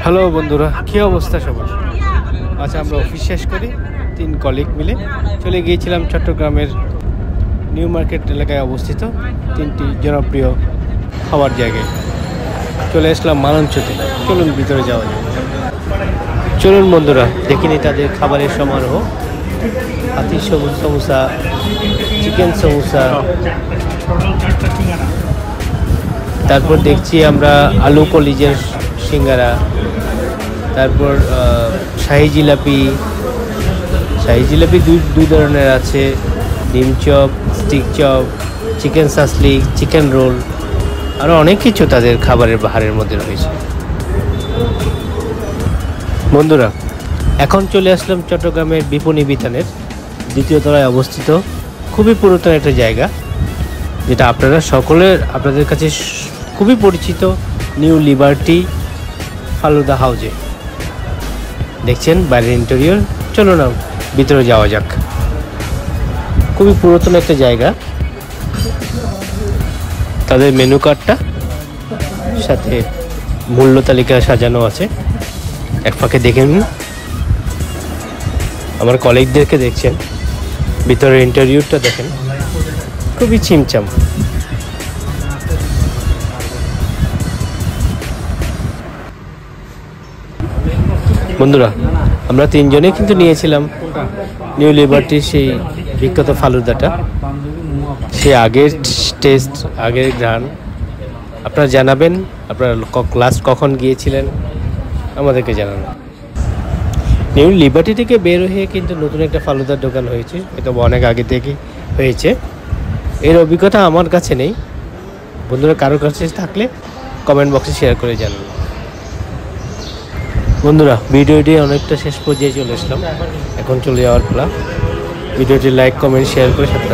Hello বন্ধুরা, কী অবস্থা সবার? আচ্ছা, আমরা অফিস শেষ করি 3 কলিগ মিলে চলে গিয়েছিলাম চট্টগ্রামের নিউ মার্কেট এলাকায় অবস্থিত 3টি জনপ্রিয় খাবার জায়গায়। চলে আসলাম মালঞ্চতে। চলুন ভিতরে যাওয়া যায়। চলুন বন্ধুরা, দেখিনি তাদের খাবারের সমারোহ। হাতির সমোসা, চিকেন সমোসা, তারপর দেখছি আমরা আলু কলিজের সিঙ্গারা, তারপর শাহি জিলাপি দুই ধরনের আছে, ডিম chop, stick chop, chicken shashlik, chicken roll, আরও অনেক কিছু তাদের খাবারের বাহারের মধ্যে রয়েছে। বন্ধুরা, এখন চলে আসলাম চট্টগ্রামের বিপণী বিতানের 2য় তলায় অবস্থিত খুবই পুরাতন একটা জায়গা, যেটা আপনাদের কাছে খুবই পরিচিত, নিউ লিবার্টি ফালুদা হাউজে। দেখছেন বাইরের ইন্টেরিয়র। চলো না ভিতরে যাওয়া যাক। খুবই পুরাতন একটা জায়গা। তাদের মেনু কার্ডটা সাথে মূল্য তালিকা সাজানো আছে, এক ফাঁকে দেখে নিন। আমার কলিগদেরকে দেখছেন, ভিতরের ইন্টেরিয়রটা দেখেন, খুবই চিমচাম। বন্ধুরা, আমরা 3 জনে কিন্তু নিয়েছিলাম নিউ লিবার্টির সেই বিখ্যাত ফালুদাটা। সে আগের টেস্ট, আগের ঘ্রাণ। আপনারা জানাবেন আপনারা লাস্ট কখন গিয়েছিলেন, আমাদেরকে জানান। নিউ লিবার্টি থেকে বের হয়ে কিন্তু নতুন একটা ফালুদার দোকান হয়েছে, এটা অনেক আগে থেকে হয়েছে। এর অভিজ্ঞতা আমার কাছে নেই। বন্ধুরা, কারোর কাছে থাকলে কমেন্ট বক্সে শেয়ার করে জানান। বন্ধুরা, ভিডিওটি অনেকটা শেষ পর্যায়ে চলে আসলাম, এখন চলে যাওয়ার পালা। ভিডিওটি লাইক, কমেন্ট, শেয়ার করে সাথে